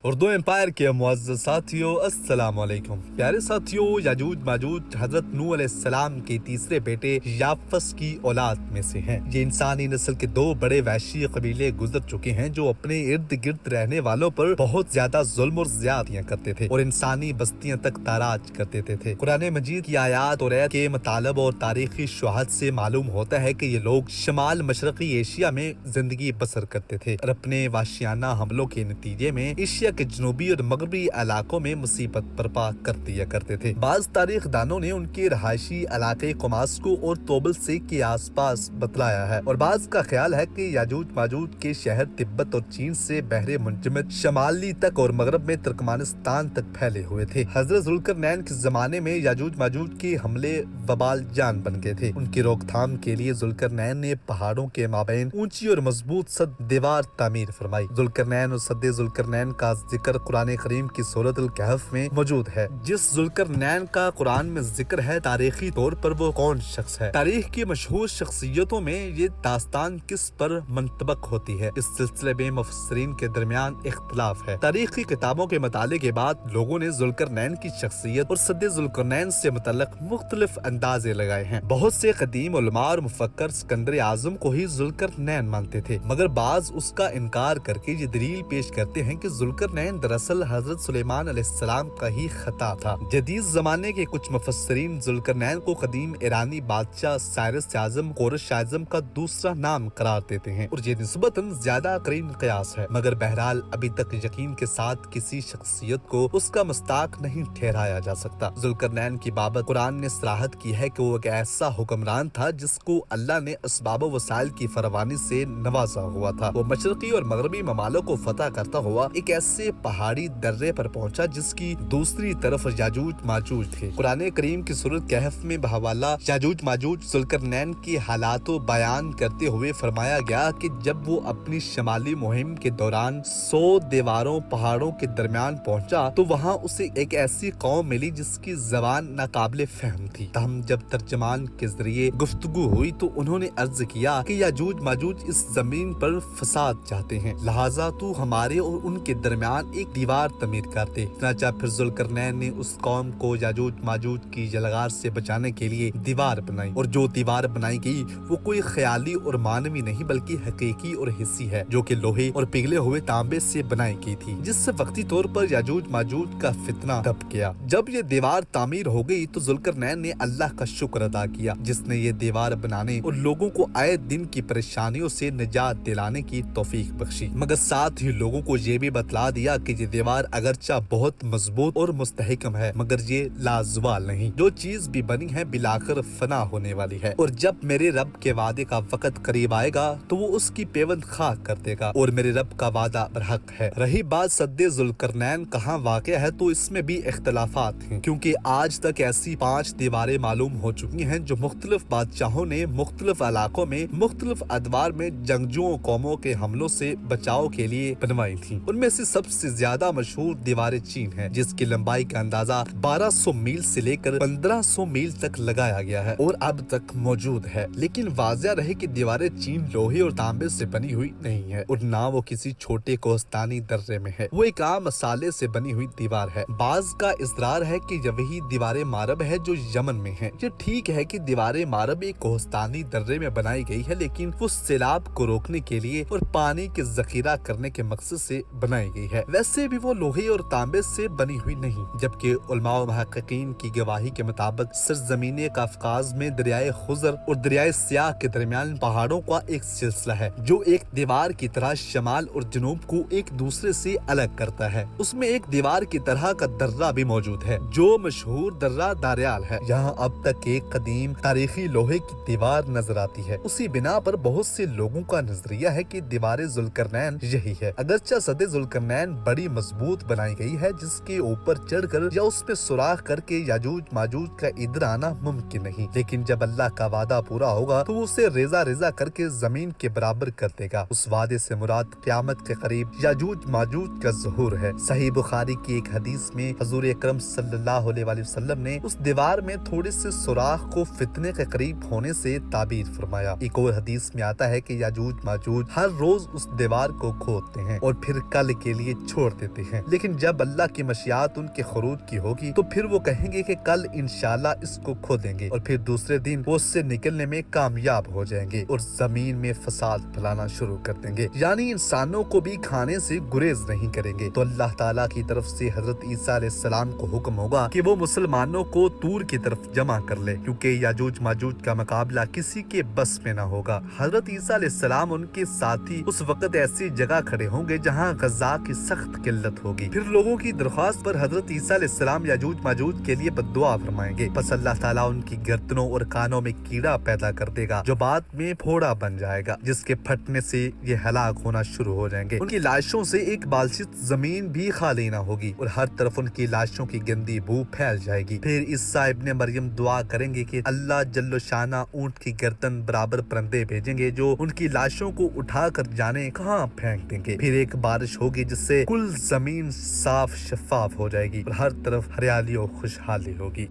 Urdu empire के मुअज़्ज़ज़ साथियों, अस्सलाम वालेकुम। प्यारे साथियों, याजूज माजूज हजरत नूह अलैहिस्सलाम के तीसरे बेटे याफस की औलाद में से हैं। ये इंसानी नस्ल के दो बड़े वैशी कबीले गुजर चुके हैं जो अपने इर्द गिर्द रहने वालों पर बहुत ज्यादा जुल्म और ज्यादतियां करते थे और इंसानी बस्तियां तक ताराज कर देते थे। कुरान मजीद की आयात और आयत के मतलब और तारीखी शुहाद से मालूम होता है कि ये लोग शमाल मशरकी एशिया में जिंदगी बसर करते थे और अपने वाशियाना हमलों के नतीजे में एशिया के जनूबी और मगरबी इलाकों में मुसीबत बर्पा कर दिया करते थे। बाज तारीख दानों ने उनके रहायशी इलाके कुमास्को और तोबल से के आसपास बतलाया है और बाज का ख्याल है कि याजूज माजूज के शहर तिब्बत और चीन से बहरे मुंजमद शमाली तक और मगरब में तुर्कमानिस्तान तक फैले हुए थे। हजरत जुल्करनैन के जमाने में याजूज माजूज के हमले वबाल जान बन गए थे। उनकी रोकथाम के लिए जुल्करनैन ने पहाड़ों के माबैन ऊंची और मजबूत सद दीवार तामीर फरमाई। जुल्करनैन और सद जुल्करनैन का जिक्र कुरान करीम की सूरत अल कहफ में मौजूद है। जिस जुल्करनैन का कुरान में जिक्र है, तारीखी तौर पर वो कौन शख्स है? तारीख की मशहूर शख्सियतों में ये दास्तान किस पर मुंतबक होती है, इस सिलसिले में मुफस्सिरीन के दरमियान इख्तिलाफ है। तारीखी किताबों के मुताले के बाद लोगों ने जुल्करनैन की शख्सियत और सद जुल्करनैन से मुतल्लक मुख्तलिफ अंदाजे लगाए हैं। बहुत से कदीम उलमा और मुफक्कर सिकंदर आजम को ही जुल्करनैन मानते थे, मगर बाज उसका इनकार करके ये दलील पेश करते हैं कि जुल्करनैन दरअसल हजरत सुलेमान अलैहिस्सलाम का ही खता था। जदीद जमाने के कुछ मुफस्सिरीन जुल्करनैन को कदीम ईरानी बादशाह साइरस आज़म कोरश आज़म का दूसरा नाम करार देते हैं और ये निस्बतन ज्यादा करीन कयास है, मगर बहरहाल अभी तक यकीन के साथ किसी शख्सियत को उसका मुस्ताक नहीं ठहराया जा सकता। जुल्करनैन की बाबत कुरान ने सराहत की है कि वो एक ऐसा हुक्मरान था जिसको अल्लाह ने असबाब वसाइल की फरवानी से नवाजा हुआ था। वो मशरकी और मगरबी ममालों को फतह करता हुआ एक ऐसे पहाड़ी दर्रे पर पहुंचा जिसकी दूसरी तरफ याजूज माजूज थे। कुरान करीम की सूरत कहफ में बहवाला याजूज माजूज जुल्करनैन की हालातों बयान करते हुए फरमाया गया कि जब वो अपनी शमाली मुहिम के दौरान 100 दीवारों पहाड़ों के दरमियान पहुंचा तो वहाँ उसे एक ऐसी कौम मिली जिसकी जबान नाकाबिले फहम थी। तहम जब तर्जमान के जरिए गुफ्तगू हुई तो उन्होंने अर्ज किया कि याजूज माजूज इस जमीन पर फसाद चाहते हैं, लिहाजा तू हमारे और उनके दरमियान एक दीवार तमीर करते। चनाचा फिर जुल्करनैन ने उस कौम को याजूज माजूज की जलगार से बचाने के लिए दीवार बनाई और जो दीवार बनाई गई वो कोई ख्याली और मानवी नहीं बल्कि हकीकी और हिस्सी है, जो कि लोहे और पिघले हुए तांबे से बनाई गई थी, जिससे वक्ती तौर पर याजूज माजूज का फितना दब गया। जब ये दीवार तामीर हो गई तो जुल्करनैन ने अल्लाह का शुक्र अदा किया जिसने ये दीवार बनाने और लोगों को आए दिन की परेशानियों से निजात दिलाने की तौफीक बख्शी, मगर साथ ही लोगों को ये भी बतला दिया कि ये दीवार अगरचा बहुत मजबूत और मुस्तहकम है, मगर ये लाजवाल नहीं। जो चीज भी बनी है बिलाखिर फना होने वाली है और जब मेरे रब के वादे का वक्त करीब आएगा तो वो उसकी पेवंद खाक कर देगा और मेरे रब का वादा बरहक है। रही बात सद्दे जुल्करनैन कहाँ वाक़या है तो इसमें भी इख्तलाफात हैं, क्योंकि आज तक ऐसी 5 दीवारें मालूम हो चुकी हैं जो मुख्तलिफ बादशाहों ने मुख्तलिफ इलाकों में मुख्तलिफ अदवार में जंगजुओं कौमों के हमलों से बचाव के लिए बनवाई थी। उनमें से सबसे ज्यादा मशहूर दीवार चीन है, जिसकी लंबाई का अंदाजा 1200 मील से लेकर 1500 मील तक लगाया गया है और अब तक मौजूद है। लेकिन वाज़ेह रहे कि दीवारें चीन लोहे और तांबे से बनी हुई नहीं है और ना वो किसी छोटे कोहस्तानी दर्रे में है, वो एक आम मसाले से बनी हुई दीवार है। बाज का इसरार है कि वही दीवारें मारब है जो यमन में है। ये ठीक है कि दीवारें मारब एक कोहस्तानी दर्रे में बनाई गई है, लेकिन वो सैलाब को रोकने के लिए और पानी के जखीरा करने के मकसद से बनाई गई है। वैसे भी वो लोहे और तांबे से बनी हुई नहीं, जबकि उलमा व मुहक्किकीन की गवाही के मुताबिक सरजमीन कफकाज में दरियाए खुजर और दरियाए सियाह के दरमियान पहाड़ों का एक सिलसिला है जो एक दीवार की तरह शमाल और जनूब को एक दूसरे से अलग करता है। उसमें एक दीवार की तरह का दर्रा भी मौजूद है जो मशहूर दर्रा दारियाल है। यहाँ अब तक एक कदीम तारीखी लोहे की दीवार नजर आती है। उसी बिना पर बहुत से लोगों का नजरिया है कि दीवार जुल्करनैन यही है। अगरचा सदे जुल्करनैन बड़ी मजबूत बनाई गई है जिसके ऊपर चढ़कर या उसमें सुराख करके याजूज माजूज का इधर आना मुमकिन नहीं, लेकिन जब अल्लाह का वादा पूरा होगा तो उसे रेजा रेजा करके जमीन के बराबर कर देगा। उस वादे से मुराद क़यामत के करीब याजूज माजूज का ज़ुहूर है। सही बुखारी की एक हदीस में हजूर अकरम सल्लल्लाहु अलैहि वसल्लम ने उस दीवार में थोड़े से सुराख को फितने के करीब होने से ताबीर फरमाया। एक और हदीस में आता है कि याजूज माजूज हर रोज उस दीवार को खोदते हैं और फिर कल के लिए छोड़ देते हैं। लेकिन जब अल्लाह की मशियात उनके खुरूज की होगी तो फिर वो कहेंगे कि कल इंशाल्लाह इसको खो देंगे और फिर दूसरे दिन वो उससे निकलने में कामयाब हो जाएंगे और जमीन में फसाद फैलाना शुरू कर देंगे, यानी इंसानों को भी खाने से गुरेज नहीं करेंगे। तो अल्लाह ताला की तरफ से हजरत ईसा अलैहिस्सलाम को हुक्म होगा कि वो मुसलमानों को तूर की तरफ जमा कर ले, क्योंकि याजूज माजूज का मुकाबला किसी के बस में न होगा। हजरत ईसा अलैहिस्सलाम उनके साथी उस वक्त ऐसी जगह खड़े होंगे जहाँ गज़ा की सख्त किल्लत होगी। फिर लोगों की दरख्वास्त पर हजरत ईसा अलैहिस्सलाम याजूज माजूज के लिए बद्दुआ फरमाएंगे। बस अल्लाह ताला उनकी गर्दनों और कानों में कीड़ा पैदा कर देगा जो बाद में फोड़ा बन जाएगा, जिसके फटने से ये हलाक होना शुरू हो जाएंगे। उनकी लाशों से एक बालशित जमीन भी खाली ना होगी और हर तरफ उनकी लाशों की गंदी बू फैल जाएगी। फिर ईसा इब्ने मरियम दुआ करेंगे कि अल्लाह जल्लो शाना ऊंट की गर्दन बराबर परिंदे भेजेंगे जो उनकी लाशों को उठा कर जाने कहाँ फेंक देंगे। फिर एक बारिश होगी जिससे कुल जमीन साफ शफाफ हो जाएगी और हर तरफ हरियाली और खुशहाली होगी।